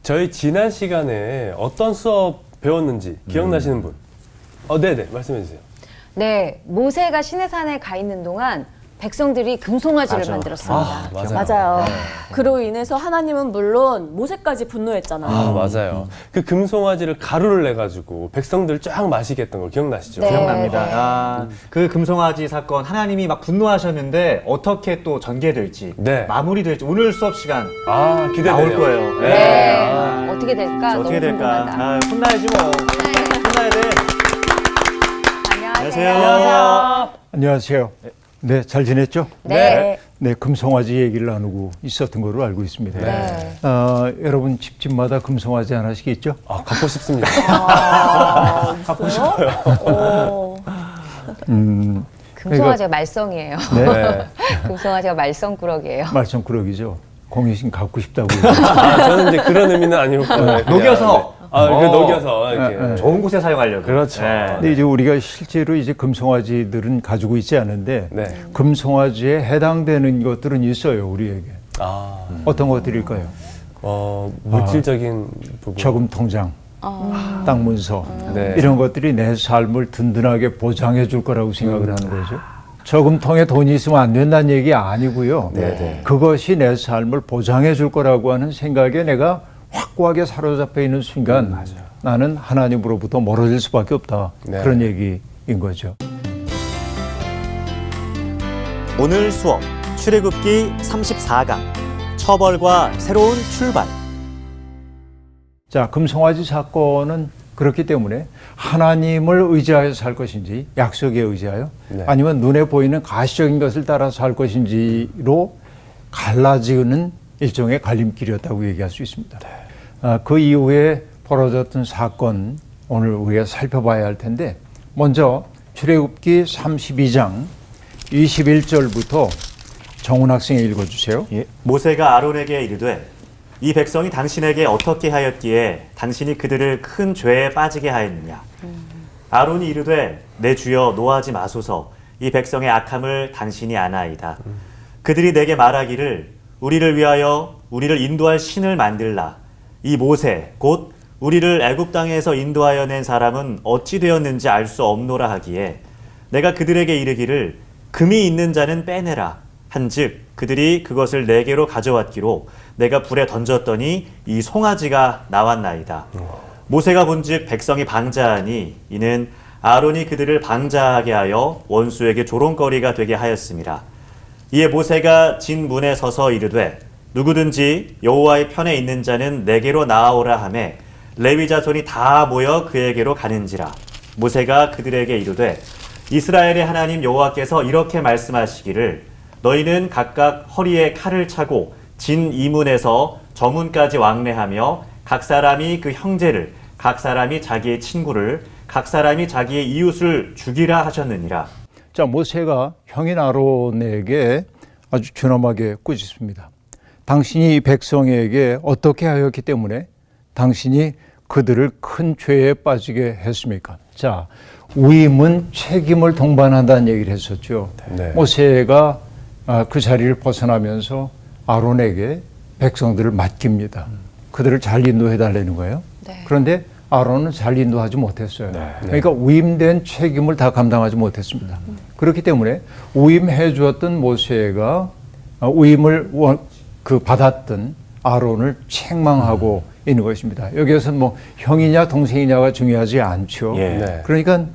저희 지난 시간에 어떤 수업 배웠는지 기억나시는 분? 네네, 말씀해 주세요. 네, 모세가 시내산에 가 있는 동안 백성들이 금송아지를 만들었습니다. 맞아요. 네. 그로 인해서 하나님은 물론 모세까지 분노했잖아요. 맞아요. 그 금송아지를 가루를 내가지고 백성들 쫙 마시게 했던 거 기억나시죠? 네. 기억납니다. 그 금송아지 사건 하나님이 막 분노하셨는데 어떻게 또 전개될지 네. 마무리될지 오늘 수업 시간 기대돼요. 나올 거예요. 네. 어떻게 될까? 어떻게 너무 될까? 궁금하다. 혼나야지 뭐. 혼나야 돼. 안녕하세요. 안녕하세요. 네, 잘 지냈죠? 네. 네, 금송아지 얘기를 나누고 있었던 걸로 알고 있습니다. 네. 여러분 집집마다 금송아지 하나씩 있죠? 갖고 싶습니다. 갖고 싶어요. 금송아지가 말썽이에요. 네. 금송아지가 말썽꾸러기예요. 말썽꾸러기죠. 공유신 갖고 싶다고. 저는 이제 그런 의미는 아니고. 녹여서. 녹여서 이렇게. 좋은 곳에 사용하려고. 그렇죠. 근데 이제 우리가 실제로 이제 금송아지들은 가지고 있지 않은데 네. 금송아지에 해당되는 것들은 있어요, 우리에게. 어떤 것들일까요? 물질적인 부분. 저금 통장, 땅 문서 네. 이런 것들이 내 삶을 든든하게 보장해 줄 거라고 생각을 하는 거죠. 저금통에 돈이 있으면 안 된다는 얘기 아니고요. 네. 그것이 내 삶을 보장해 줄 거라고 하는 생각에 내가 확고하게 사로잡혀 있는 순간 나는 하나님으로부터 멀어질 수밖에 없다. 네. 그런 얘기인 거죠. 오늘 수업 출애굽기 34강 처벌과 새로운 출발. 자, 금송아지 사건은 그렇기 때문에 하나님을 의지하여 살 것인지 약속에 의지하여 아니면 눈에 보이는 가시적인 것을 따라서 살 것인지로 갈라지는 일종의 갈림길이었다고 얘기할 수 있습니다. 그 이후에 벌어졌던 사건 오늘 우리가 살펴봐야 할 텐데 먼저 출애굽기 32장 21절부터 정훈 학생이 읽어주세요. 모세가 아론에게 이르되 이 백성이 당신에게 어떻게 하였기에 당신이 그들을 큰 죄에 빠지게 하였느냐. 아론이 이르되 내 주여 노하지 마소서 이 백성의 악함을 당신이 아나이다. 그들이 내게 말하기를 우리를 위하여 우리를 인도할 신을 만들라. 이 모세 곧 우리를 애굽 땅에서 인도하여 낸 사람은 어찌 되었는지 알 수 없노라 하기에 내가 그들에게 이르기를 금이 있는 자는 빼내라 한즉 그들이 그것을 내게로 가져왔기로 내가 불에 던졌더니 이 송아지가 나왔나이다. 모세가 본즉 백성이 방자하니 이는 아론이 그들을 방자하게 하여 원수에게 조롱거리가 되게 하였습니다. 이에 모세가 진 문에 서서 이르되 누구든지 여호와의 편에 있는 자는 내게로 나아오라 하매 레위 자손이 다 모여 그에게로 가는지라. 모세가 그들에게 이르되 이스라엘의 하나님 여호와께서 이렇게 말씀하시기를 너희는 각각 허리에 칼을 차고 진 이문에서 저문까지 왕래하며 각 사람이 그 형제를 각 사람이 자기의 친구를 각 사람이 자기의 이웃을 죽이라 하셨느니라. 자, 모세가 형인 아론에게 아주 준엄하게 꾸짖습니다. 당신이 이 백성에게 어떻게 하였기 때문에 당신이 그들을 큰 죄에 빠지게 했습니까? 자, 위임은 책임을 동반한다는 얘기를 했었죠. 네. 모세가 그 자리를 벗어나면서 아론에게 백성들을 맡깁니다. 그들을 잘 인도해 달라는 거예요. 네. 그런데 아론은 잘 인도하지 못했어요. 그러니까 위임된 책임을 다 감당하지 못했습니다. 그렇기 때문에 위임해 주었던 모세가 위임을 받았던 아론을 책망하고 있는 것입니다. 여기에서는 뭐 형이냐 동생이냐가 중요하지 않죠. 네. 그러니까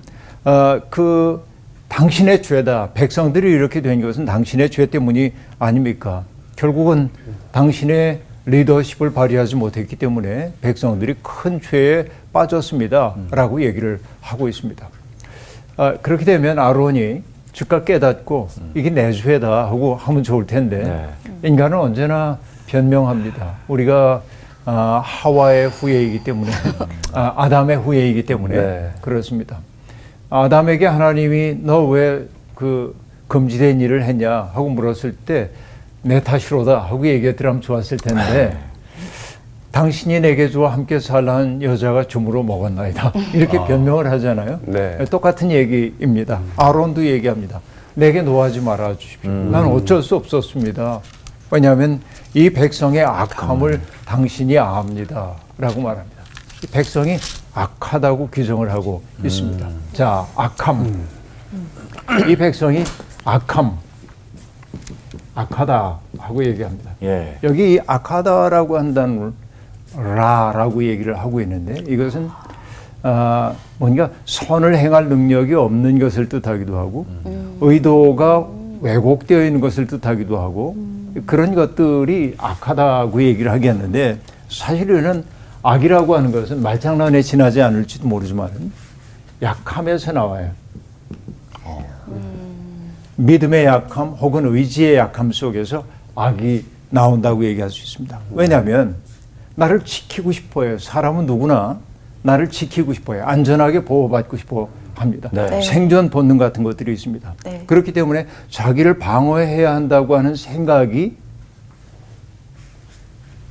그 당신의 죄다. 백성들이 이렇게 된 것은 당신의 죄 때문이 아닙니까? 결국은 당신의 리더십을 발휘하지 못했기 때문에 백성들이 큰 죄에 빠졌습니다. 라고 얘기를 하고 있습니다. 그렇게 되면 아론이 즉각 깨닫고 이게 내 죄다 하고 하면 좋을 텐데 인간은 언제나 변명합니다. 우리가 하와의 후예이기 때문에 아담의 후예이기 때문에 그렇습니다. 아담에게 하나님이 너 왜 그 금지된 일을 했냐 하고 물었을 때 내 탓이로다 하고 얘기했더라면 좋았을 텐데 당신이 내게 주어 함께 살라는 여자가 주무로 먹었나이다 이렇게 변명을 하잖아요. 똑같은 얘기입니다. 아론도 얘기합니다. 내게 노하지 말아 주십시오. 나는 어쩔 수 없었습니다. 왜냐하면 이 백성의 악함을 당신이 압니다. 라고 말합니다. 이 백성이 악하다고 규정을 하고 있습니다. 자, 악함. 이 백성이 악하다 하고 얘기합니다. 예. 여기 이 악하다라고 한다는 라라고 얘기를 하고 있는데 이것은 뭔가 선을 행할 능력이 없는 것을 뜻하기도 하고 의도가 왜곡되어 있는 것을 뜻하기도 하고 그런 것들이 악하다고 얘기를 하겠는데 사실은 악이라고 하는 것은 말장난에 지나지 않을지도 모르지만 약함에서 나와요. 믿음의 약함 혹은 의지의 약함 속에서 악이 나온다고 얘기할 수 있습니다. 왜냐하면 나를 지키고 싶어요. 사람은 누구나 나를 지키고 싶어요. 안전하게 보호받고 싶어 합니다. 네. 생존 본능 같은 것들이 있습니다. 네. 그렇기 때문에 자기를 방어해야 한다고 하는 생각이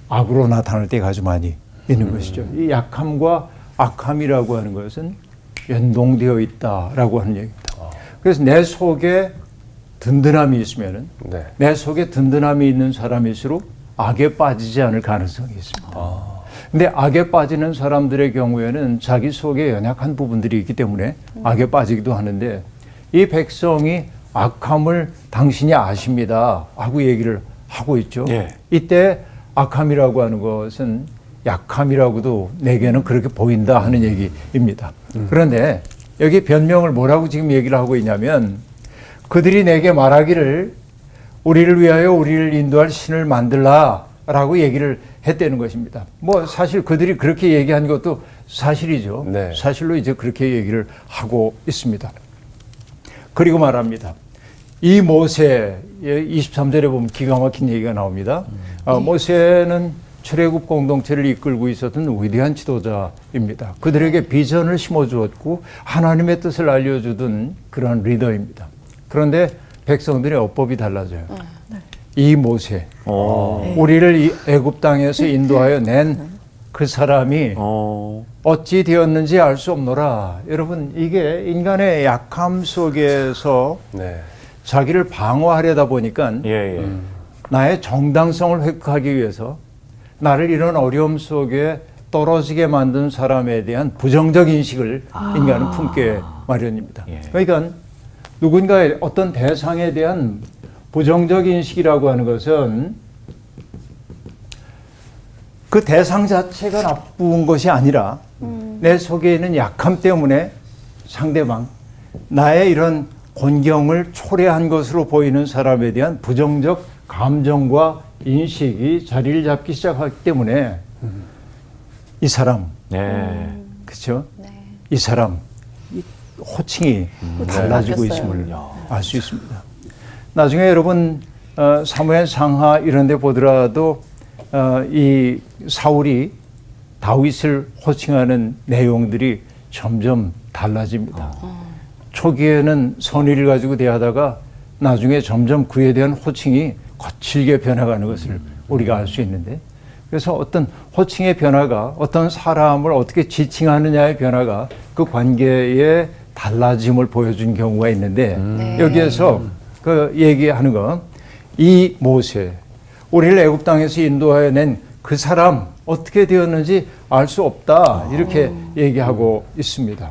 악으로 나타날 때가 아주 많이 있는 것이죠. 이 약함과 악함이라고 하는 것은 연동되어 있다라고 하는 얘기입니다. 그래서 내 속에 든든함이 있으면은 네. 내 속에 든든함이 있는 사람일수록 악에 빠지지 않을 가능성이 있습니다. 근데 악에 빠지는 사람들의 경우에는 자기 속에 연약한 부분들이 있기 때문에 악에 빠지기도 하는데 이 백성이 악함을 당신이 아십니다 하고 얘기를 하고 있죠. 예. 이때 악함이라고 하는 것은 약함이라고도 내게는 그렇게 보인다 하는 얘기입니다. 그런데 여기 변명을 뭐라고 지금 얘기를 하고 있냐면 그들이 내게 말하기를 우리를 위하여 우리를 인도할 신을 만들라라고 얘기를 했다는 것입니다. 뭐 사실 그들이 그렇게 얘기한 것도 사실이죠. 네. 사실로 이제 그렇게 얘기를 하고 있습니다. 그리고 말합니다. 이 모세 23절에 보면 기가 막힌 얘기가 나옵니다. 모세는 출애굽 공동체를 이끌고 있었던 위대한 지도자입니다. 그들에게 비전을 심어주었고 하나님의 뜻을 알려주던 그런 리더입니다. 그런데 백성들의 어법이 달라져요. 이 모세, 우리를 이 애굽 땅에서 인도하여 낸 그 사람이 어찌 되었는지 알 수 없노라. 여러분, 이게 인간의 약함 속에서 네. 자기를 방어하려다 보니까 예. 나의 정당성을 획득하기 위해서 나를 이런 어려움 속에 떨어지게 만든 사람에 대한 부정적 인식을 인간은 품게 마련입니다. 예. 그러니까 누군가의 어떤 대상에 대한 부정적 인식이라고 하는 것은 그 대상 자체가 나쁜 것이 아니라 내 속에 있는 약함 때문에 상대방, 나의 이런 곤경을 초래한 것으로 보이는 사람에 대한 부정적 감정과 인식이 자리를 잡기 시작하기 때문에 이 사람, 네. 그렇죠? 네. 이 사람 이 호칭이 달라지고 바뀌었어요. 있음을 알 수 있습니다. 나중에 여러분 사무엘 상하 이런 데 보더라도 이 사울이 다윗을 호칭하는 내용들이 점점 달라집니다. 초기에는 선의를 가지고 대하다가 나중에 점점 그에 대한 호칭이 거칠게 변해가는 것을 우리가 알 수 있는데 그래서 어떤 호칭의 변화가 어떤 사람을 어떻게 지칭하느냐의 변화가 그 관계의 달라짐을 보여준 경우가 있는데 네. 여기에서 그 얘기하는 건 이 모세 우리를 애굽 땅에서 인도하여 낸 그 사람 어떻게 되었는지 알 수 없다 이렇게 얘기하고 있습니다.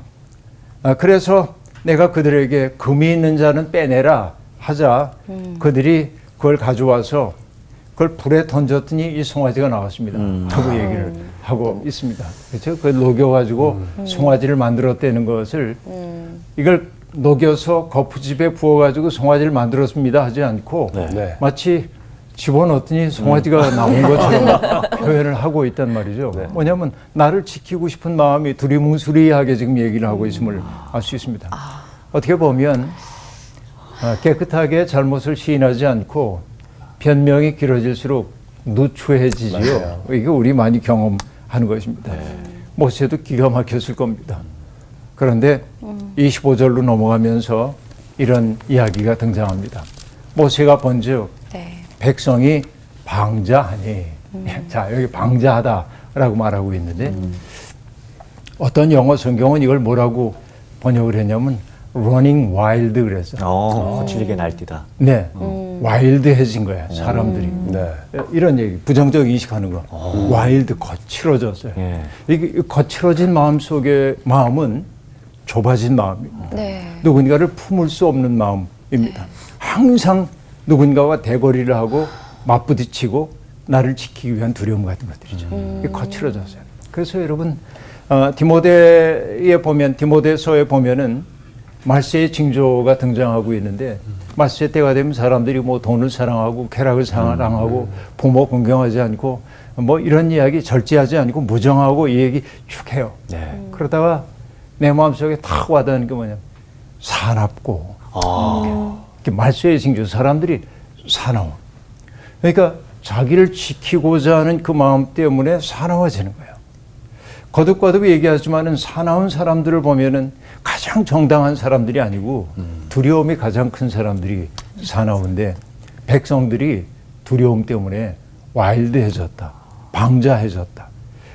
그래서 내가 그들에게 금이 있는 자는 빼내라 하자 그들이 그걸 가져와서 그걸 불에 던졌더니 이 송아지가 나왔습니다. 하고 얘기를 하고 있습니다. 그렇죠? 그걸 녹여가지고 송아지를 만들었다는 것을 이걸 녹여서 거푸집에 부어가지고 송아지를 만들었습니다 하지 않고 네. 마치 집어넣었더니 송아지가 나온 것처럼 표현을 하고 있단 말이죠. 뭐냐면 나를 지키고 싶은 마음이 두리뭉술이하게 지금 얘기를 하고 있음을 알 수 있습니다. 어떻게 보면 깨끗하게 잘못을 시인하지 않고 변명이 길어질수록 누추해지지요. 맞아요. 이게 우리 많이 경험하는 것입니다. 모세도 기가 막혔을 겁니다. 그런데 25절로 넘어가면서 이런 이야기가 등장합니다. 모세가 번즉 네. 백성이 방자하니 자 여기 방자하다라고 말하고 있는데 어떤 영어 성경은 이걸 뭐라고 번역을 했냐면 running wild 그래서 거칠게 날뛰다. 네, 와일드해진 거야 사람들이. 네. 이런 얘기, 부정적 인식하는 거. 와일드, 거칠어졌어요. 예. 이게 거칠어진 마음 속에 마음은 좁아진 마음입니다. 네. 누군가를 품을 수 없는 마음입니다. 항상 누군가와 대거리를 하고 맞부딪히고 나를 지키기 위한 두려움 같은 것들이죠. 이게 거칠어졌어요. 그래서 여러분 디모데서에 보면은 말세의 징조가 등장하고 있는데 말세 때가 되면 사람들이 뭐 돈을 사랑하고 쾌락을 사랑하고 부모 공경하지 않고 뭐 이런 이야기 절제하지 않고 무정하고 이 얘기 쭉 해요. 네. 그러다가 내 마음속에 탁 와닿는 게 뭐냐면 사납고 이렇게 말세의 징조 사람들이 사나워. 그러니까 자기를 지키고자 하는 그 마음 때문에 사나워지는 거예요. 거듭거듭 얘기하지만은 사나운 사람들을 보면은 가장 정당한 사람들이 아니고 두려움이 가장 큰 사람들이 사나운데 백성들이 두려움 때문에 와일드해졌다, 방자해졌다.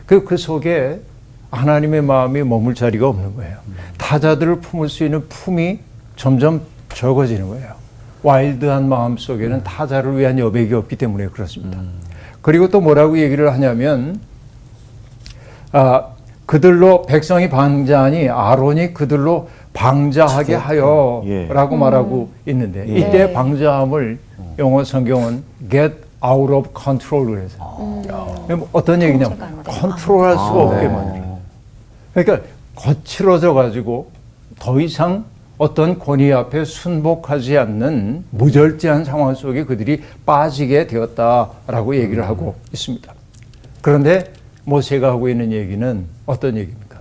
그 속에 하나님의 마음이 머물 자리가 없는 거예요. 타자들을 품을 수 있는 품이 점점 적어지는 거예요. 와일드한 마음 속에는 타자를 위한 여백이 없기 때문에 그렇습니다. 그리고 또 뭐라고 얘기를 하냐면 그들로 백성이 방자하니 아론이 그들로 방자하게 하여 예. 라고 말하고 있는데 예. 이때 방자함을 영어 성경은 get out of control로 해서 어떤 얘기냐면 통제가 안 돼. 컨트롤할 수가 없게 만들어요. 그러니까 거칠어져 가지고 더 이상 어떤 권위 앞에 순복하지 않는 무절제한 상황 속에 그들이 빠지게 되었다라고 얘기를 하고 있습니다. 그런데 모세가 하고 있는 얘기는 어떤 얘기입니까?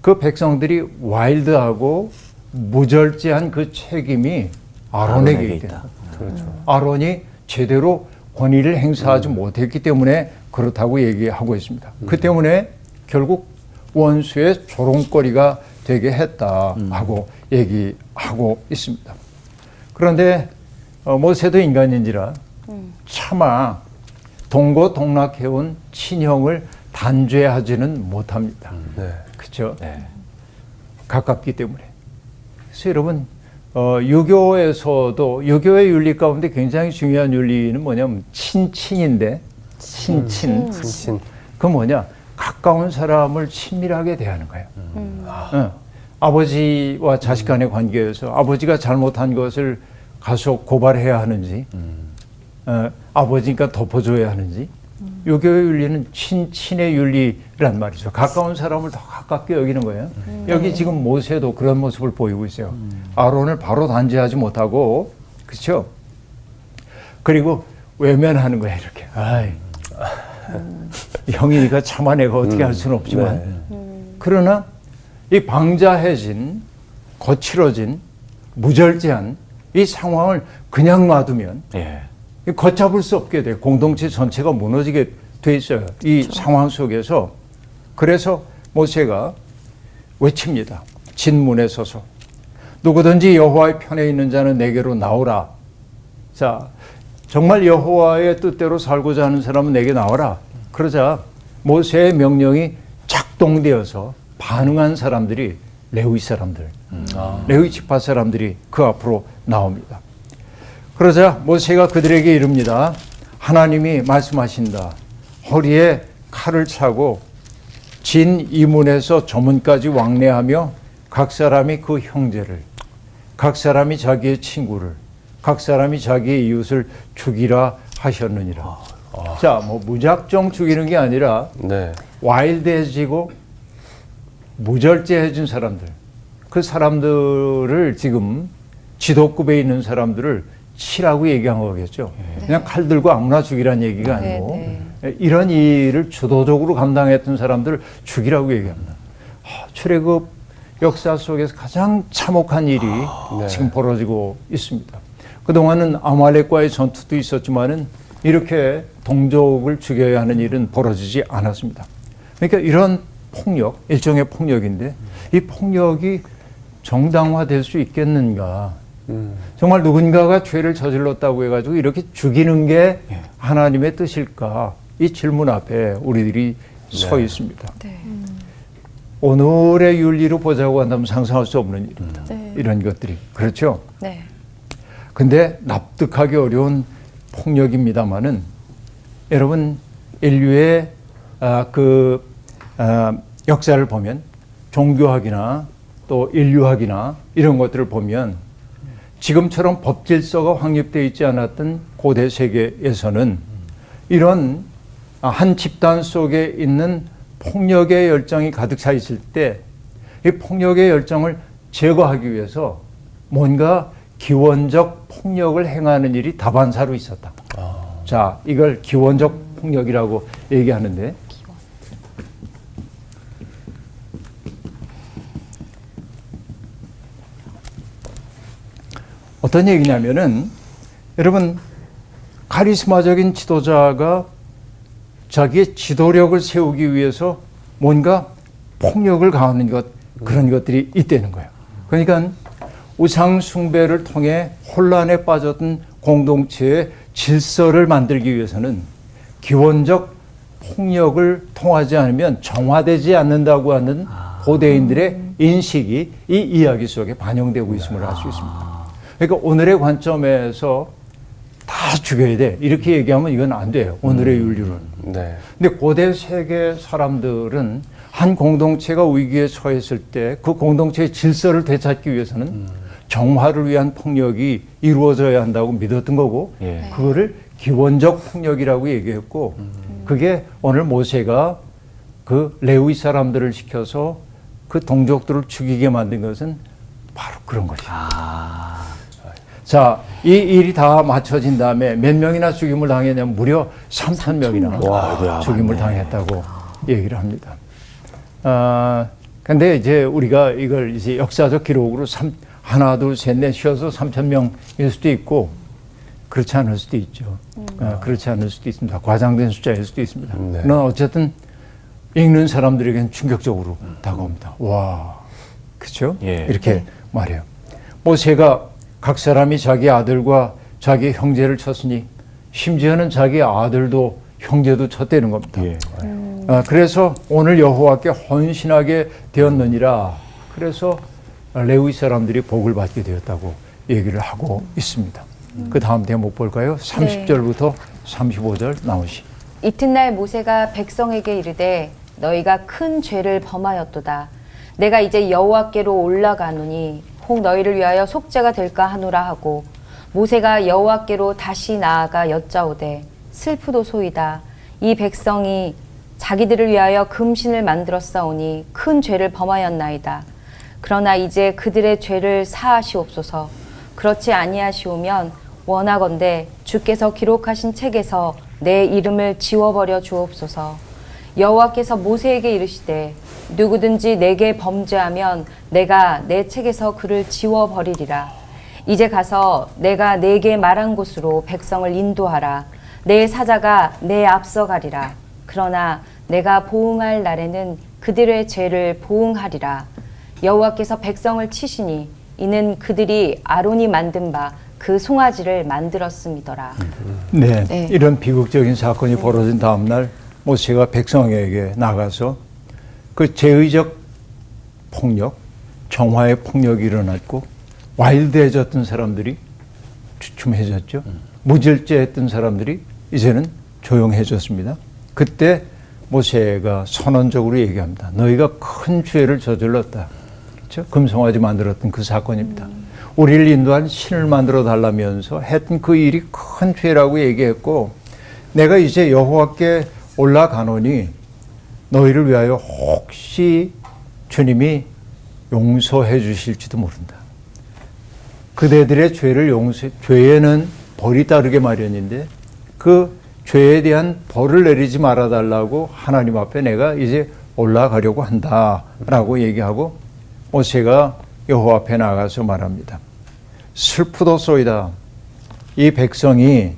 그 백성들이 와일드하고 무절제한 그 책임이 아론에게 있다. 그렇죠. 아론이 제대로 권위를 행사하지 못했기 때문에 그렇다고 얘기하고 있습니다. 그 때문에 결국 원수의 조롱거리가 되게 했다하고 얘기하고 있습니다. 그런데 모세도 인간인지라 차마 동고동락해온 친형을 단죄하지는 못합니다. 네. 그렇죠? 네. 가깝기 때문에. 그래서 여러분 유교에서도 유교의 윤리 가운데 굉장히 중요한 윤리는 뭐냐면 친친인데 친친. 친친. 그 뭐냐? 가까운 사람을 친밀하게 대하는 거예요. 아버지와 자식 간의 관계에서 아버지가 잘못한 것을 가서 고발해야 하는지 아버지니까 덮어줘야 하는지 유교의 윤리는 친친의 윤리란 말이죠. 가까운 사람을 더 가깝게 여기는 거예요. 여기 지금 모세도 그런 모습을 보이고 있어요. 아론을 바로 단죄하지 못하고 그렇죠? 그리고 외면하는 거예요. 이렇게. 아이, 형이니까 참아내가 어떻게 할 수는 없지만 그러나 이 방자해진 거칠어진 무절제한 이 상황을 그냥 놔두면 예. 걷잡을 수 없게 돼. 공동체 전체가 무너지게 돼 있어요. 이 상황 속에서. 그래서 모세가 외칩니다. 진문에 서서 누구든지 여호와의 편에 있는 자는 내게로 나오라. 자, 정말 여호와의 뜻대로 살고자 하는 사람은 내게 나와라. 그러자 모세의 명령이 작동되어서 반응한 사람들이 레위 사람들, 레위 지파 사람들이 그 앞으로 나옵니다. 그러자 모세가 그들에게 이릅니다. 하나님이 말씀하신다. 허리에 칼을 차고 진 이문에서 저문까지 왕래하며 각 사람이 그 형제를, 각 사람이 자기의 친구를, 각 사람이 자기의 이웃을 죽이라 하셨느니라. 자, 뭐 무작정 죽이는 게 아니라 네. 와일드해지고 무절제해진 사람들, 그 사람들을 지금 지도급에 있는 사람들을 치라고 얘기한 거겠죠. 그냥 칼 들고 아무나 죽이라는 얘기가 아니고 이런 일을 주도적으로 감당했던 사람들을 죽이라고 얘기합니다. 출애굽 역사 속에서 가장 참혹한 일이 지금 벌어지고 있습니다. 그동안은 아말렉과의 전투도 있었지만은 이렇게 동족을 죽여야 하는 일은 벌어지지 않았습니다. 그러니까 이런 폭력, 일종의 폭력인데 이 폭력이 정당화될 수 있겠는가? 정말 누군가가 죄를 저질렀다고 해가지고 이렇게 죽이는 게 하나님의 뜻일까? 이 질문 앞에 우리들이 서 있습니다. 오늘의 윤리로 보자고 한다면 상상할 수 없는 일입니다. 네. 이런 것들이. 그렇죠? 네. 근데 납득하기 어려운 폭력입니다만은 여러분 인류의 역사를 보면 종교학이나 또 인류학이나 이런 것들을 보면 지금처럼 법 질서가 확립되어 있지 않았던 고대 세계에서는 이런 한 집단 속에 있는 폭력의 열정이 가득 차 있을 때 이 폭력의 열정을 제거하기 위해서 뭔가 기원적 폭력을 행하는 일이 다반사로 있었다. 자, 이걸 기원적 폭력이라고 얘기하는데 어떤 얘기냐면은 여러분 카리스마적인 지도자가 자기의 지도력을 세우기 위해서 뭔가 폭력을 가하는 것 그런 것들이 있다는 거예요. 그러니까 우상 숭배를 통해 혼란에 빠졌던 공동체의 질서를 만들기 위해서는 기원적 폭력을 통하지 않으면 정화되지 않는다고 하는 고대인들의 인식이 이 이야기 속에 반영되고 있음을 알 수 있습니다. 그러니까 오늘의 관점에서 다 죽여야 돼. 이렇게 얘기하면 이건 안 돼요. 오늘의 윤리로는. 네. 근데 고대 세계 사람들은 한 공동체가 위기에 처했을 때 그 공동체의 질서를 되찾기 위해서는 정화를 위한 폭력이 이루어져야 한다고 믿었던 거고 예. 그거를 기원적 폭력이라고 얘기했고 그게 오늘 모세가 그 레위 사람들을 시켜서 그 동족들을 죽이게 만든 것은 바로 그런 것이에요. 자, 이 일이 다 맞춰진 다음에 몇 명이나 죽임을 당했냐면 무려 3,000명이나 죽임을 당했다고 얘기를 합니다. 근데 이제 우리가 이걸 이제 역사적 기록으로 하나, 둘, 셋, 넷 쉬어서 3,000명일 수도 있고 그렇지 않을 수도 있죠. 그렇지 않을 수도 있습니다. 과장된 숫자일 수도 있습니다. 네. 그러나 어쨌든 읽는 사람들에게는 충격적으로 다가옵니다. 와, 그렇죠? 예. 이렇게 말해요. 모세가 각 사람이 자기 아들과 자기 형제를 쳤으니 심지어는 자기 아들도 형제도 쳤다는 겁니다. 예. 그래서 오늘 여호와께 헌신하게 되었느니라. 그래서 레위 사람들이 복을 받게 되었다고 얘기를 하고 있습니다. 그 다음 대목 볼까요? 30절부터 35절 나오시. 이튿날 모세가 백성에게 이르되 너희가 큰 죄를 범하였도다. 내가 이제 여호와께로 올라가노니 혹 너희를 위하여 속죄가 될까 하노라 하고 모세가 여호와께로 다시 나아가 여짜오되 슬프도소이다. 이 백성이 자기들을 위하여 금신을 만들었사오니 큰 죄를 범하였나이다. 그러나 이제 그들의 죄를 사하시옵소서. 그렇지 아니하시오면 원하건대 주께서 기록하신 책에서 내 이름을 지워버려 주옵소서. 여호와께서 모세에게 이르시되 누구든지 내게 범죄하면 내가 내 책에서 그를 지워버리리라. 이제 가서 내가 내게 말한 곳으로 백성을 인도하라. 내 사자가 내 앞서 가리라. 그러나 내가 보응할 날에는 그들의 죄를 보응하리라. 여호와께서 백성을 치시니 이는 그들이 아론이 만든 바 그 송아지를 만들었음이더라. 네, 네. 이런 비극적인 사건이 벌어진 다음 날 모세가 백성에게 나가서 그 제의적 폭력, 정화의 폭력이 일어났고 와일드해졌던 사람들이 주춤해졌죠. 무질서했던 사람들이 이제는 조용해졌습니다. 그때 모세가 선언적으로 얘기합니다. 너희가 큰 죄를 저질렀다. 그렇죠? 금송아지 만들었던 그 사건입니다. 우리를 인도한 신을 만들어 달라면서 했던 그 일이 큰 죄라고 얘기했고 내가 이제 여호와께 올라가노니 너희를 위하여 혹시 주님이 용서해 주실지도 모른다. 그대들의 죄를 죄에는 벌이 따르게 마련인데 그 죄에 대한 벌을 내리지 말아달라고 하나님 앞에 내가 이제 올라가려고 한다라고 얘기하고 모세가 여호와 앞에 나가서 말합니다. 슬프도소이다. 이 백성이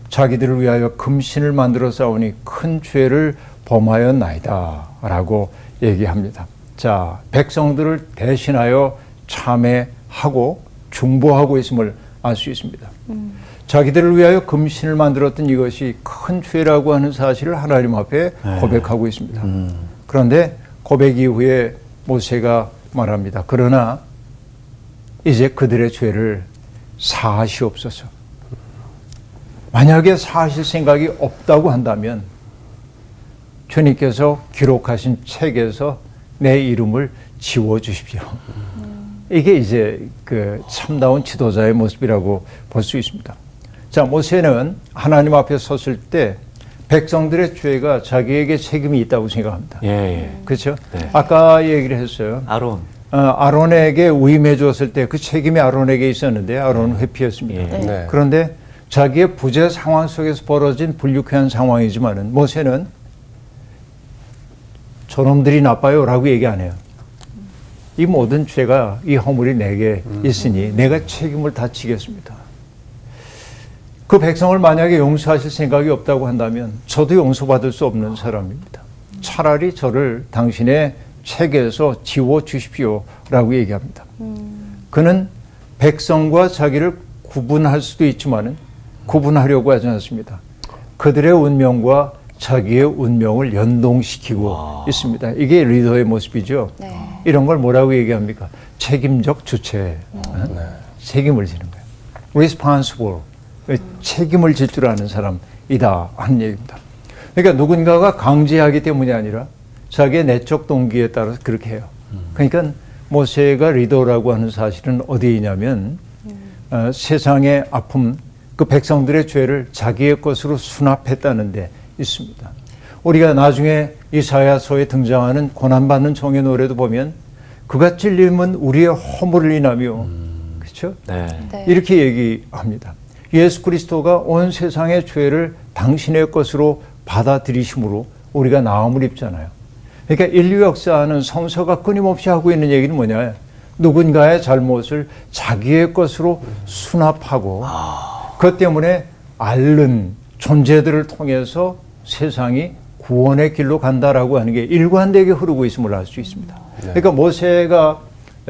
자기들을 위하여 금신을 만들어 싸우니 큰 죄를 범하였나이다 라고 얘기합니다. 자, 백성들을 대신하여 참회하고 중보하고 있음을 알 수 있습니다. 자기들을 위하여 금신을 만들었던 이것이 큰 죄라고 하는 사실을 하나님 앞에 고백하고 있습니다. 그런데 고백 이후에 모세가 말합니다. 그러나 이제 그들의 죄를 사하시옵소서. 만약에 사하실 생각이 없다고 한다면 주님께서 기록하신 책에서 내 이름을 지워주십시오. 이게 이제 그 참다운 지도자의 모습이라고 볼 수 있습니다. 자, 모세는 하나님 앞에 섰을 때 백성들의 죄가 자기에게 책임이 있다고 생각합니다. 예, 예. 그렇죠? 네. 아까 얘기를 했어요. 아론. 아론에게 위임해 주었을 때 그 책임이 아론에게 있었는데 아론은 회피했습니다. 예. 네. 그런데 자기의 부재 상황 속에서 벌어진 불쾌한 상황이지만은 모세는 저놈들이 나빠요라고 얘기 안 해요. 이 모든 죄가 이 허물이 내게 있으니 내가 책임을 다 지겠습니다. 그 백성을 만약에 용서하실 생각이 없다고 한다면 저도 용서받을 수 없는 사람입니다. 차라리 저를 당신의 책에서 지워 주십시오라고 얘기합니다. 그는 백성과 자기를 구분할 수도 있지만은 구분하려고 하지 않습니다. 그들의 운명과 자기의 운명을 연동시키고 있습니다. 이게 리더의 모습이죠. 네. 이런 걸 뭐라고 얘기합니까? 책임적 주체. 책임을 지는 거예요. responsible. 책임을 질 줄 아는 사람이다 하는 얘기입니다. 그러니까 누군가가 강제하기 때문이 아니라 자기의 내적 동기에 따라서 그렇게 해요. 그러니까 모세가 리더라고 하는 사실은 어디에 있냐면 세상의 아픔, 그 백성들의 죄를 자기의 것으로 수납했다는 데 있습니다. 우리가 나중에 이사야서에 등장하는 고난받는 종의 노래도 보면 그가 찔림은 우리의 허물을 인하며 그렇죠? 네. 네. 이렇게 얘기합니다. 예수 그리스도가 온 세상의 죄를 당신의 것으로 받아들이심으로 우리가 나음을 입잖아요. 그러니까 인류 역사는 성서가 끊임없이 하고 있는 얘기는 뭐냐? 누군가의 잘못을 자기의 것으로 수납하고 그것 때문에 앓는 존재들을 통해서 세상이 구원의 길로 간다라고 하는 게 일관되게 흐르고 있음을 알 수 있습니다. 그러니까 모세가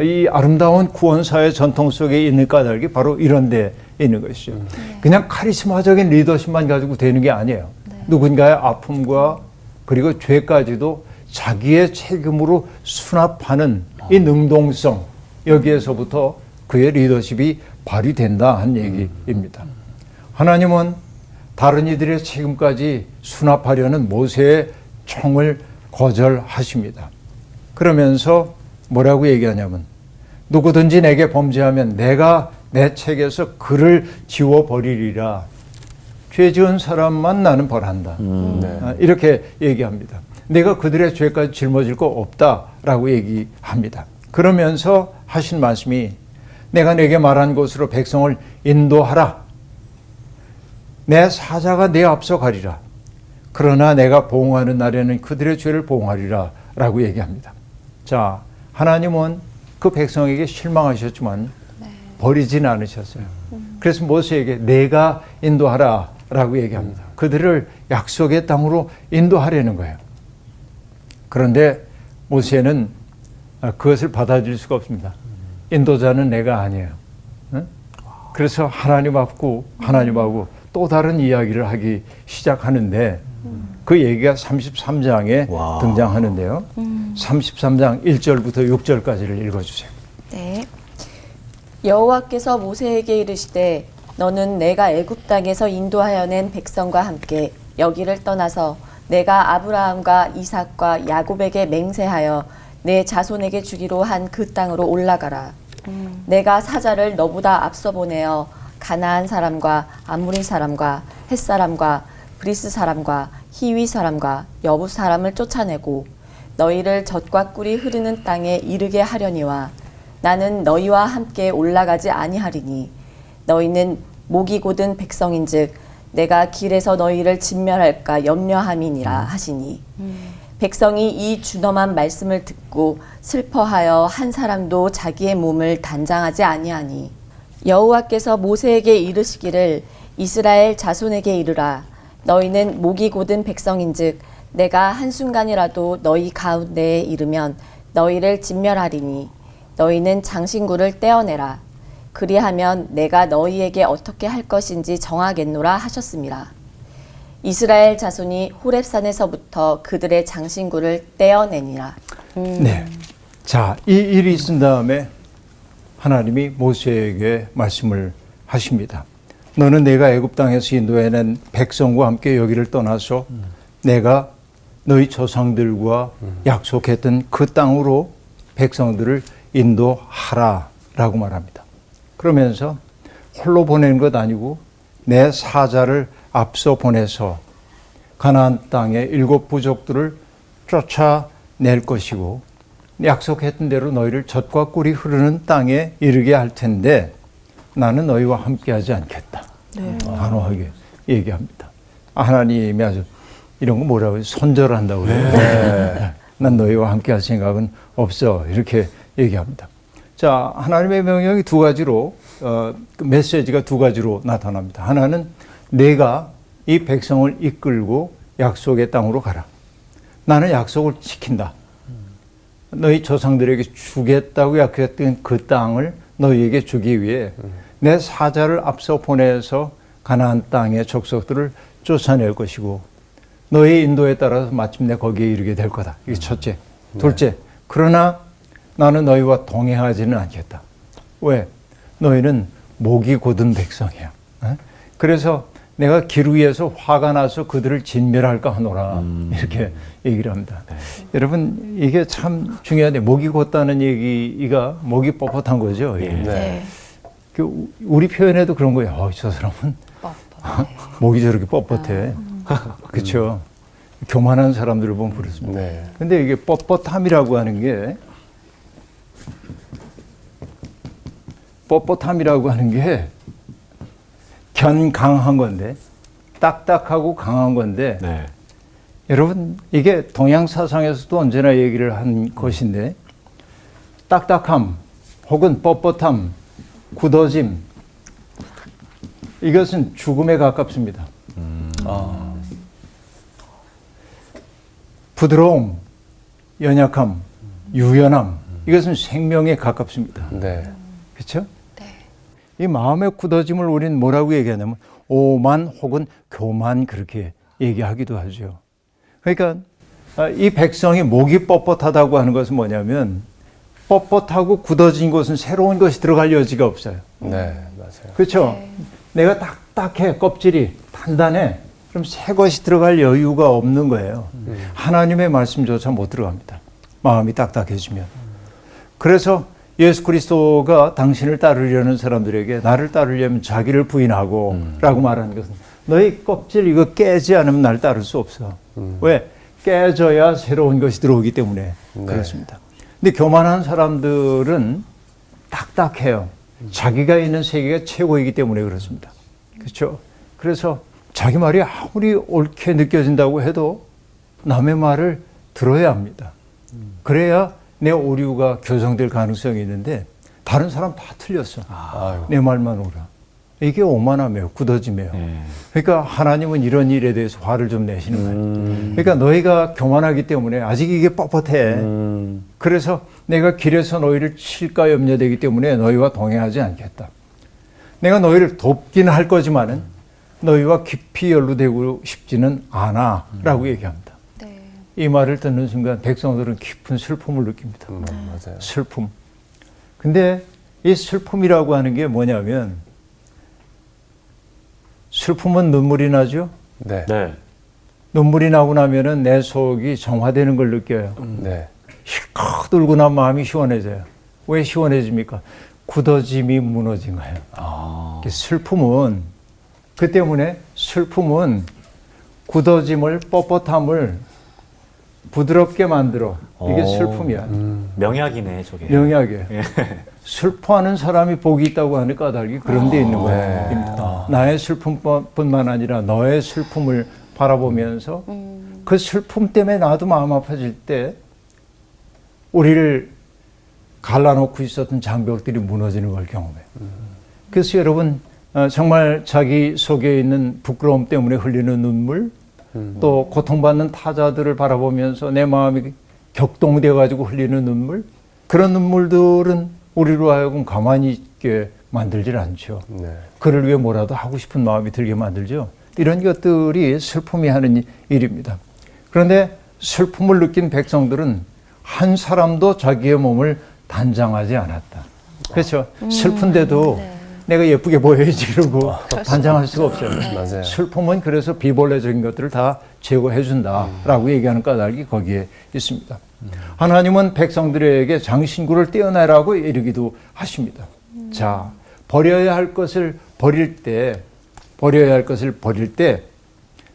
이 아름다운 구원사의 전통 속에 있는 까닭이 바로 이런 데 있는 것이죠. 그냥 카리스마적인 리더십만 가지고 되는 게 아니에요. 누군가의 아픔과 그리고 죄까지도 자기의 책임으로 수납하는 이 능동성, 여기에서부터 그의 리더십이 발휘된다 한 얘기입니다. 하나님은 다른 이들의 책임까지 수납하려는 모세의 청을 거절하십니다. 그러면서 뭐라고 얘기하냐면 누구든지 내게 범죄하면 내가 내 책에서 그를 지워버리리라. 죄 지은 사람만 나는 벌한다. 이렇게 얘기합니다. 내가 그들의 죄까지 짊어질 거 없다라고 얘기합니다. 그러면서 하신 말씀이 내가 내게 말한 곳으로 백성을 인도하라. 내 사자가 내 앞서 가리라. 그러나 내가 보응하는 날에는 그들의 죄를 보응하리라 라고 얘기합니다. 자, 하나님은 그 백성에게 실망하셨지만 버리진 않으셨어요. 그래서 모세에게 내가 인도하라 라고 얘기합니다. 그들을 약속의 땅으로 인도하려는 거예요. 그런데 모세는 그것을 받아들일 수가 없습니다. 인도자는 내가 아니에요. 응? 그래서 하나님하고 또 다른 이야기를 하기 시작하는데 그 얘기가 33장에 등장하는데요. 33장 1절부터 6절까지를 읽어주세요. 네. 여호와께서 모세에게 이르시되 너는 내가 애굽 땅에서 인도하여 낸 백성과 함께 여기를 떠나서 내가 아브라함과 이삭과 야곱에게 맹세하여 내 자손에게 주기로 한 그 땅으로 올라가라. 내가 사자를 너보다 앞서 보내어 가나안 사람과 아모리 사람과 헷 사람과 브리스 사람과 히위 사람과 여부 사람을 쫓아내고 너희를 젖과 꿀이 흐르는 땅에 이르게 하려니와 나는 너희와 함께 올라가지 아니하리니 너희는 목이 곧은 백성인즉 내가 길에서 너희를 진멸할까 염려함이니라 하시니 백성이 이 준엄한 말씀을 듣고 슬퍼하여 한 사람도 자기의 몸을 단장하지 아니하니 여호와께서 모세에게 이르시기를 이스라엘 자손에게 이르라 너희는 목이 곧은 백성인즉 내가 한순간이라도 너희 가운데에 이르면 너희를 진멸하리니 너희는 장신구를 떼어내라 그리하면 내가 너희에게 어떻게 할 것인지 정하겠노라 하셨습니다. 이스라엘 자손이 호렙산에서부터 그들의 장신구를 떼어내니라. 네. 자, 이 일이 있은 다음에 하나님이 모세에게 말씀을 하십니다. 너는 내가 애굽 땅에서 인도해낸 백성과 함께 여기를 떠나서 내가 너희 조상들과 약속했던 그 땅으로 백성들을 인도하라라고 말합니다. 그러면서 홀로 보내는 것 아니고 내 사자를 앞서 보내서 가나안 땅의 7 부족들을 쫓아낼 것이고 약속했던 대로 너희를 젖과 꿀이 흐르는 땅에 이르게 할 텐데 나는 너희와 함께하지 않겠다. 단호하게 얘기합니다. 하나님이 아주 이런 거 뭐라고 손절한다고 그래요. 네. 난 너희와 함께할 생각은 없어. 이렇게 얘기합니다. 자, 하나님의 명령이 2가지로 그 메시지가 2가지로 나타납니다. 하나는 내가 이 백성을 이끌고 약속의 땅으로 가라. 나는 약속을 지킨다. 너희 조상들에게 주겠다고 약속했던 그 땅을 너희에게 주기 위해 내 사자를 앞서 보내서 가나안 땅의 족속들을 쫓아낼 것이고 너희 인도에 따라서 마침내 거기에 이르게 될 거다. 이게 첫째. 둘째, 그러나 나는 너희와 동행하지는 않겠다. 왜? 너희는 목이 곧은 백성이야. 그래서 내가 길 위에서 화가 나서 그들을 진멸할까 하노라. 이렇게 얘기를 합니다. 여러분, 이게 참 중요한데, 목이 곧다는 얘기가 목이 뻣뻣한 거죠. 네. 우리 표현에도 그런 거예요. 저 사람은 목이 저렇게 뻣뻣해. 그렇죠. 교만한 사람들을 보면 그렇습니다. 네. 근데 이게 뻣뻣함이라고 하는 게 견강한 건데 딱딱하고 강한 건데 네. 여러분 이게 동양 사상에서도 언제나 얘기를 한 것인데 딱딱함 혹은 뻣뻣함, 굳어짐 이것은 죽음에 가깝습니다. 부드러움, 연약함, 유연함 이것은 생명에 가깝습니다. 네. 그렇죠? 이 마음의 굳어짐을 우리는 뭐라고 얘기하냐면 오만 혹은 교만 그렇게 얘기하기도 하죠. 그러니까 이 백성이 목이 뻣뻣하다고 하는 것은 뭐냐면 뻣뻣하고 굳어진 곳은 새로운 것이 들어갈 여지가 없어요. 네, 맞아요. 그렇죠? 내가 딱딱해, 껍질이 단단해. 그럼 새 것이 들어갈 여유가 없는 거예요. 하나님의 말씀조차 못 들어갑니다. 마음이 딱딱해지면. 그래서 예수 그리스도가 당신을 따르려는 사람들에게 나를 따르려면 자기를 부인하고 라고 말하는 것은 너희 껍질 이거 깨지 않으면 날 따를 수 없어. 왜? 깨져야 새로운 것이 들어오기 때문에 그렇습니다. 근데 교만한 사람들은 딱딱해요. 자기가 있는 세계가 최고이기 때문에 그렇습니다. 그렇죠? 그래서 자기 말이 아무리 옳게 느껴진다고 해도 남의 말을 들어야 합니다. 그래야 내 오류가 교정될 가능성이 있는데 다른 사람 다 틀렸어. 내 말만 옳아. 이게 오만함이에요. 굳어짐이에요. 그러니까 하나님은 이런 일에 대해서 화를 좀 내시는 거예요. 그러니까 너희가 교만하기 때문에 아직 이게 뻣뻣해. 그래서 내가 길에서 너희를 칠까 염려되기 때문에 너희와 동행하지 않겠다. 내가 너희를 돕기는 할 거지만은 너희와 깊이 연루되고 싶지는 않아 라고 얘기합니다. 이 말을 듣는 순간 백성들은 깊은 슬픔을 느낍니다. 맞아요. 슬픔. 근데 이 슬픔이라고 하는 게 뭐냐면 슬픔은 눈물이 나죠. 네. 네. 눈물이 나고 나면은 내 속이 정화되는 걸 느껴요. 네. 실컷 울고 난 마음이 시원해져요. 왜 시원해집니까? 굳어짐이 무너진 거예요. 슬픔은 그 때문에 슬픔은 굳어짐을 뻣뻣함을 부드럽게 만들어. 이게 슬픔이야. 명약이네, 저게. 명약이에요. 슬퍼하는 사람이 복이 있다고 하는 까닭이 그런 데 있는 거예요. 나의 슬픔뿐만 아니라 너의 슬픔을 바라보면서 그 슬픔 때문에 나도 마음 아파질 때 우리를 갈라놓고 있었던 장벽들이 무너지는 걸 경험해요. 그래서 여러분 정말 자기 속에 있는 부끄러움 때문에 흘리는 눈물 또 고통받는 타자들을 바라보면서 내 마음이 격동되어 가지고 흘리는 눈물 그런 눈물들은 우리로 하여금 가만히 있게 만들질 않죠. 네. 그를 위해 뭐라도 하고 싶은 마음이 들게 만들죠. 이런 것들이 슬픔이 하는 일입니다. 그런데 슬픔을 느낀 백성들은 한 사람도 자기의 몸을 단장하지 않았다. 그렇죠. 슬픈데도 내가 예쁘게 보여야지 이러고 단장할 수가 없어요. 맞아요. 슬픔은 그래서 비본래적인 것들을 다 제거해 준다라고 얘기하는 까닭이 거기에 있습니다. 하나님은 백성들에게 장신구를 떼어내라고 이르기도 하십니다. 자, 버려야 할 것을 버릴 때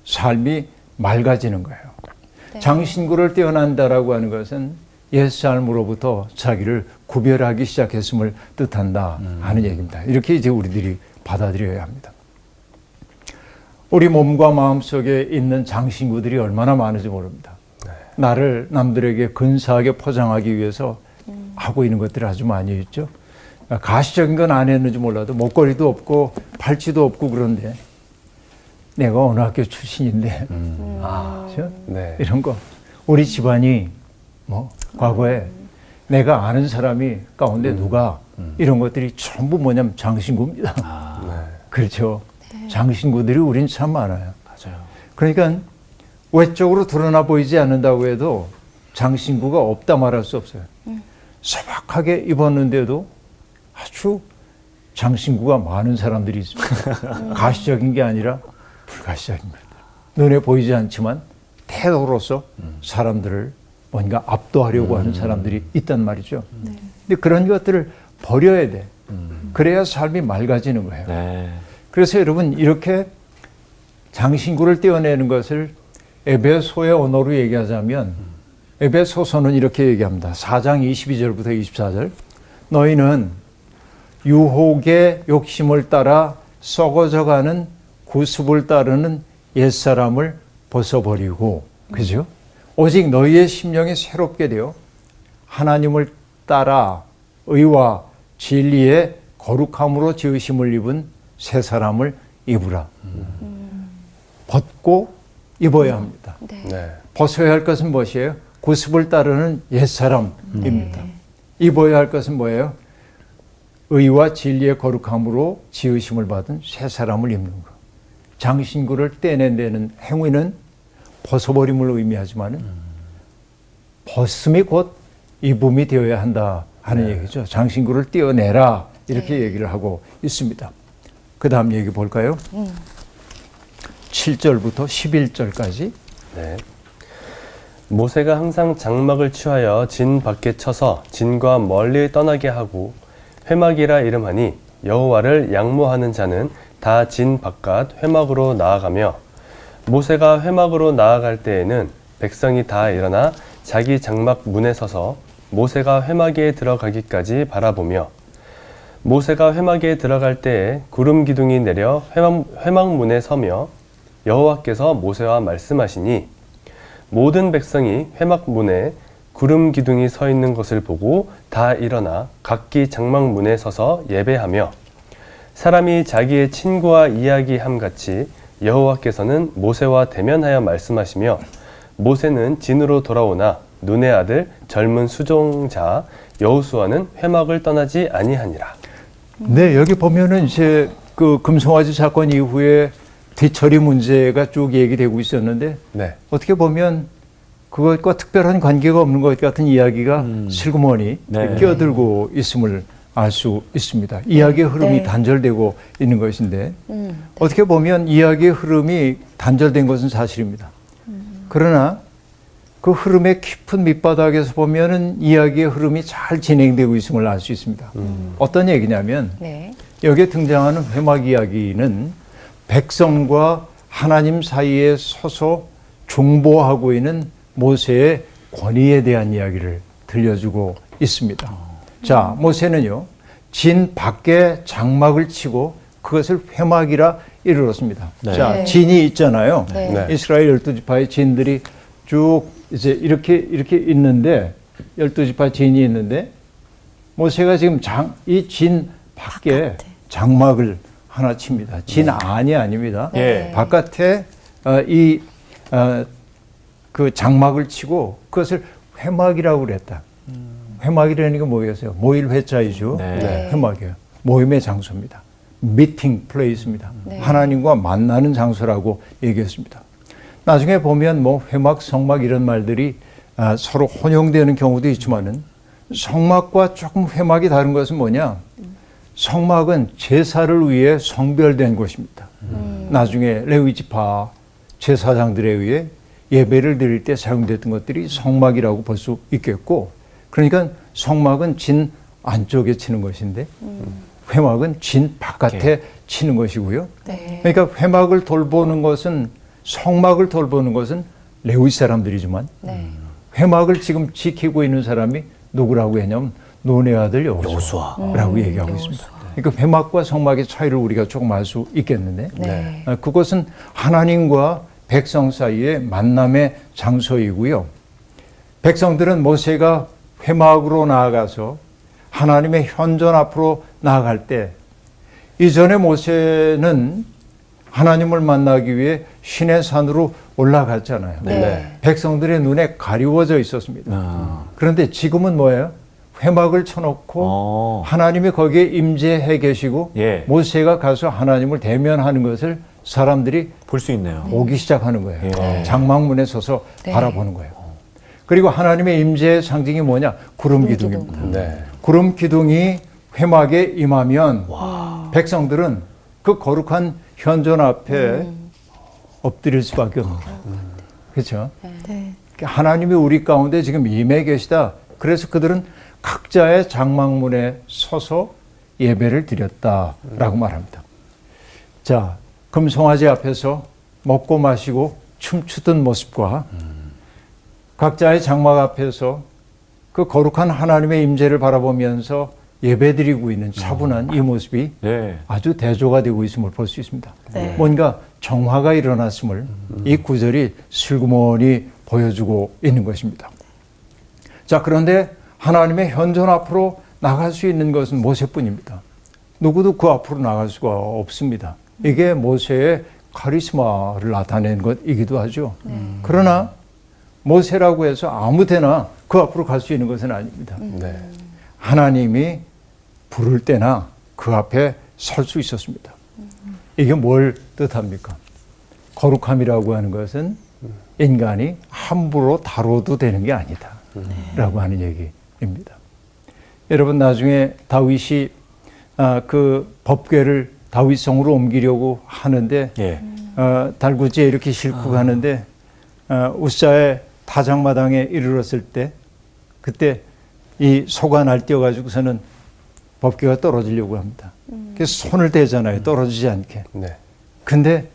삶이 맑아지는 거예요. 장신구를 떼어난다라고 하는 것은 옛삶으로부터 자기를 구별하기 시작했음을 뜻한다 하는 얘기입니다. 이렇게 이제 우리들이 받아들여야 합니다. 우리 몸과 마음 속에 있는 장신구들이 얼마나 많은지 모릅니다. 나를 남들에게 근사하게 포장하기 위해서 하고 있는 것들이 아주 많이 있죠. 가시적인 건 안 했는지 몰라도 목걸이도 없고 팔찌도 없고 그런데 내가 어느 학교 출신인데 그렇죠? 네. 이런 거 우리 집안이 뭐 과거에 내가 아는 사람이 가운데 누가 이런 것들이 전부 뭐냐면 장신구입니다. 그렇죠. 장신구들이 우린 참 많아요. 맞아요. 그러니까 외적으로 드러나 보이지 않는다고 해도 장신구가 없다 말할 수 없어요. 소박하게 입었는데도 아주 장신구가 많은 사람들이 있습니다. 가시적인 게 아니라 불가시적인 것들. 눈에 보이지 않지만 태도로서 사람들을 뭔가 압도하려고 하는 사람들이 있단 말이죠. 근데 그런 것들을 버려야 돼. 그래야 삶이 맑아지는 거예요. 네. 그래서 여러분 이렇게 장신구를 떼어내는 것을 에베소의 언어로 얘기하자면 에베소서는 이렇게 얘기합니다. 4장 22절부터 24절. 너희는 유혹의 욕심을 따라 썩어져가는 구습을 따르는 옛사람을 벗어버리고 그죠? 오직 너희의 심령이 새롭게 되어 하나님을 따라 의와 진리의 거룩함으로 지으심을 입은 새 사람을 입으라. 벗고 입어야 합니다. 네. 벗어야 할 것은 무엇이에요? 구습을 따르는 옛사람입니다. 입어야 할 것은 뭐예요? 의와 진리의 거룩함으로 지으심을 받은 새 사람을 입는 것. 장신구를 떼낸다는 행위는 벗어버림을 의미하지만 벗음이 곧 입음이 되어야 한다 하는 얘기죠. 장신구를 떼어내라 이렇게 얘기를 하고 있습니다. 그 다음 얘기 볼까요? 7절부터 11절까지. 네. 모세가 항상 장막을 취하여 진 밖에 쳐서 진과 멀리 떠나게 하고 회막이라 이름하니 여호와를 양모하는 자는 다 진 바깥 회막으로 나아가며 모세가 회막으로 나아갈 때에는 백성이 다 일어나 자기 장막 문에 서서 모세가 회막에 들어가기까지 바라보며 모세가 회막에 들어갈 때에 구름 기둥이 내려 회막 문에 서며 여호와께서 모세와 말씀하시니 모든 백성이 회막 문에 구름 기둥이 서 있는 것을 보고 다 일어나 각기 장막 문에 서서 예배하며 사람이 자기의 친구와 이야기함 같이 여호와께서는 모세와 대면하여 말씀하시며 모세는 진으로 돌아오나 눈의 아들 젊은 수종자 여호수아는 회막을 떠나지 아니하니라. 네, 여기 보면은 이제 그 금송아지 사건 이후에 뒤처리 문제가 쭉 얘기되고 있었는데 네. 어떻게 보면 그것과 특별한 관계가 없는 것 같은 이야기가 슬그머니 네. 끼어들고 있음을 알 수 있습니다. 이야기의 흐름이 단절되고 있는 것인데 어떻게 보면 이야기의 흐름이 단절된 것은 사실입니다. 그러나 그 흐름의 깊은 밑바닥에서 보면은 이야기의 흐름이 잘 진행되고 있음을 알 수 있습니다. 어떤 얘기냐면 네. 여기에 등장하는 회막 이야기는 백성과 하나님 사이에 서서 중보하고 있는 모세의 권위에 대한 이야기를 들려주고 있습니다. 자, 모세는요, 진 밖에 장막을 치고 그것을 회막이라 이르렀습니다. 네. 자, 진이 있잖아요. 네. 네. 이스라엘 12지파의 진들이 쭉 이제 이렇게 있는데 12지파 진이 있는데 모세가 지금 이 진 밖에 장막을 하나 칩니다. 진 안이 아닙니다. 예. 바깥에 그 장막을 치고 그것을 회막이라고 그랬다. 회막이라는 게 뭐겠어요? 모일 회자이죠. 네. 회막이에요. 모임의 장소입니다. 미팅 플레이스입니다. 네. 하나님과 만나는 장소라고 얘기했습니다. 나중에 보면 뭐 회막, 성막 이런 말들이 서로 혼용되는 경우도 있지만은 성막과 조금 회막이 다른 것은 뭐냐? 성막은 제사를 위해 성별된 곳입니다. 나중에 레위 지파 제사장들에 의해 예배를 드릴 때 사용됐던 것들이 성막이라고 볼 수 있겠고, 그러니까 성막은 진 안쪽에 치는 것인데 회막은 진 바깥에 치는 것이고요. 네. 그러니까 회막을 돌보는 것은, 성막을 돌보는 것은 레위 사람들이지만 네. 회막을 지금 지키고 있는 사람이 누구라고 했냐면 논의 아들 여호수아라고 얘기하고 있습니다. 그러니까 회막과 성막의 차이를 우리가 조금 알 수 있겠는데, 네. 그것은 하나님과 백성 사이의 만남의 장소이고요. 백성들은 모세가 회막으로 나아가서 하나님의 현존 앞으로 나아갈 때, 이전에 모세는 하나님을 만나기 위해 신의 산으로 올라갔잖아요. 네. 백성들의 눈에 가리워져 있었습니다. 그런데 지금은 뭐예요? 회막을 쳐놓고 하나님이 거기에 임재해 계시고 예. 모세가 가서 하나님을 대면하는 것을 사람들이 볼 수 있네요. 보기 시작하는 거예요. 예. 장막문에 서서 네. 바라보는 거예요. 그리고 하나님의 임재의 상징이 뭐냐? 구름 기둥입니다. 네. 구름 기둥이 회막에 임하면 백성들은 그 거룩한 현존 앞에 엎드릴 수밖에 없는 거예요. 그렇죠? 네. 하나님이 우리 가운데 지금 임해 계시다. 그래서 그들은 각자의 장막문에 서서 예배를 드렸다라고 말합니다. 자, 금송아지 앞에서 먹고 마시고 춤추던 모습과 각자의 장막 앞에서 그 거룩한 하나님의 임재를 바라보면서 예배드리고 있는 차분한 이 모습이 네. 아주 대조가 되고 있음을 볼 수 있습니다. 네. 뭔가 정화가 일어났음을 이 구절이 슬그머니 보여주고 있는 것입니다. 자, 그런데 하나님의 현존 앞으로 나갈 수 있는 것은 모세뿐입니다. 누구도 그 앞으로 나갈 수가 없습니다. 이게 모세의 카리스마를 나타낸 것이기도 하죠. 그러나 모세라고 해서 아무 데나 그 앞으로 갈 수 있는 것은 아닙니다. 네. 하나님이 부를 때나 그 앞에 설 수 있었습니다. 이게 뭘 뜻합니까? 거룩함이라고 하는 것은 인간이 함부로 다뤄도 되는 게 아니다 라고 하는 얘기입니다. 여러분, 나중에 다윗이 그 법궤를 다윗성으로 옮기려고 하는데 예. 달구지에 이렇게 싣고 가는데 우사의 타작마당에 이르렀을 때, 그때 이 소가 날뛰어가지고서는 법궤가 떨어지려고 합니다. 그래서 손을 대잖아요. 떨어지지 않게. 네. 근데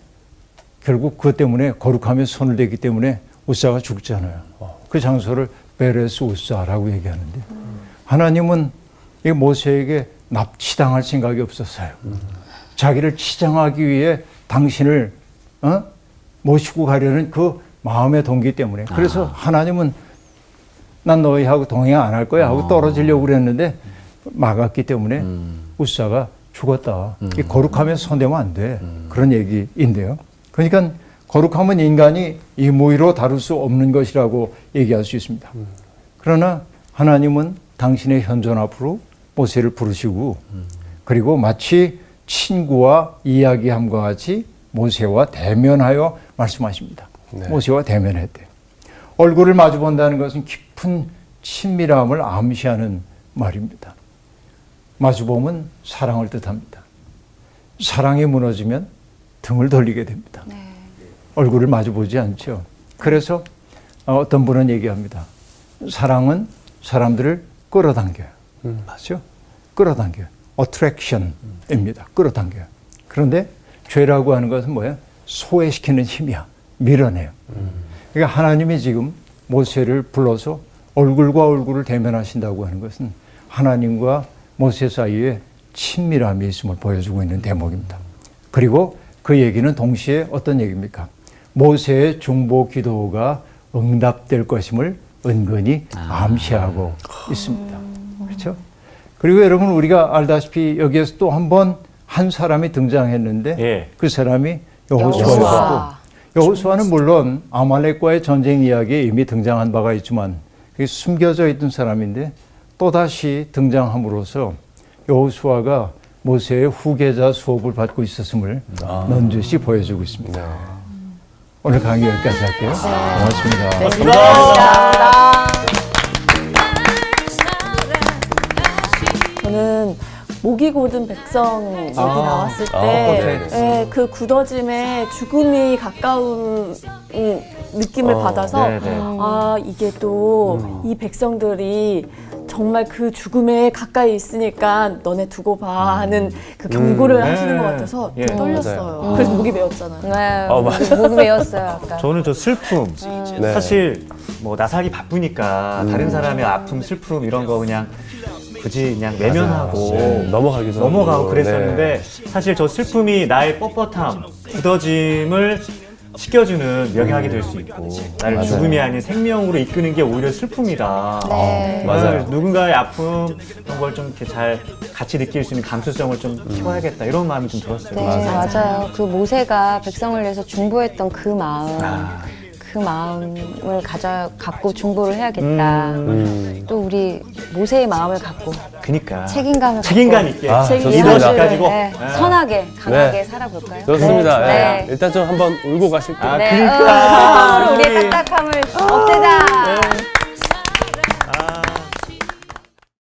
결국 그것 때문에 거룩하며 손을 대기 때문에 우사가 죽잖아요. 그 장소를 베레스 우사라고 얘기하는데, 하나님은 이 모세에게 납치당할 생각이 없었어요. 자기를 치장하기 위해 당신을 모시고 가려는 그 마음의 동기 때문에. 그래서 하나님은 난 너희하고 동행 안 할 거야 하고 떨어지려고 그랬는데 막았기 때문에 우사가 죽었다. 이 거룩하면 손대면 안 돼. 그런 얘기인데요. 그러니까 거룩함은 인간이 임의로 다룰 수 없는 것이라고 얘기할 수 있습니다. 그러나 하나님은 당신의 현존 앞으로 모세를 부르시고, 그리고 마치 친구와 이야기함과 같이 모세와 대면하여 말씀하십니다. 네. 모세와 대면했대요. 얼굴을 마주 본다는 것은 깊은 친밀함을 암시하는 말입니다. 마주보면 사랑을 뜻합니다. 사랑이 무너지면 등을 돌리게 됩니다. 얼굴을 마주보지 않죠. 그래서 어떤 분은 얘기합니다. 사랑은 사람들을 끌어당겨요. 맞죠? 끌어당겨요. attraction입니다. 끌어당겨요. 그런데 죄라고 하는 것은 뭐예요? 소외시키는 힘이야. 밀어내요. 그러니까 하나님이 지금 모세를 불러서 얼굴과 얼굴을 대면하신다고 하는 것은 하나님과 모세 사이에 친밀함이 있음을 보여주고 있는 대목입니다. 그리고 그 얘기는 동시에 어떤 얘기입니까? 모세의 중보 기도가 응답될 것임을 은근히 암시하고 있습니다. 그렇죠? 그리고 여러분, 우리가 알다시피 여기에서 또 한 번 한 사람이 등장했는데 예. 그 사람이 여호수아. 여호수아였고, 여호수아는 물론 아말렉과의 전쟁 이야기에 이미 등장한 바가 있지만 그게 숨겨져 있던 사람인데 또다시 등장함으로써 여호수아가 모세의 후계자 수업을 받고 있었음을 넌지시 보여주고 있습니다. 오늘 강의 여기까지 할게요. 고맙습니다. 감사합니다. 목이 고든 백성 얘기 나왔을 때 네. 예, 그 굳어짐에 죽음이 가까운 느낌을 받아서 네, 네. 아 이게 또 이 백성들이 정말 그 죽음에 가까이 있으니까 너네 두고 봐 하는 그 경고를 네. 하시는 것 같아서 예. 좀 떨렸어요. 맞아요. 그래서 목이 메었잖아요. 네, 맞아. 목이 메었어요 아까. 저는 저 슬픔 네. 사실 뭐 나 살기 바쁘니까 다른 사람의 아픔 슬픔 이런 거 그냥 굳이 그냥 외면하고 네, 넘어가기도 넘어가고 하고. 그랬었는데 사실 저 슬픔이 나의 뻣뻣함 굳어짐을 식혀주는 명약이 될 수 있고 나를 맞아요. 죽음이 아닌 생명으로 이끄는 게 오히려 슬픔이다. 네. 맞아요. 누군가의 아픔 이런 걸 좀 이렇게 잘 같이 느낄 수 있는 감수성을 좀 키워야겠다 이런 마음이 좀 들었어요. 네, 맞아요. 그 모세가 백성을 위해서 중보했던 그 마음, 아. 그 마음을 갖고 중보를 해야겠다. 또 우리 모세의 마음을 갖고 그니까 책임감을 책임감 갖고 있게 아, 리더십 좋습니다. 가지고 네, 네. 선하게, 강하게 네. 살아볼까요? 좋습니다. 네. 예. 네. 일단 좀 한번 울고 가실게요. 아, 네, 그러니까. 슬픔으로 우리의 딱딱함을 없애자.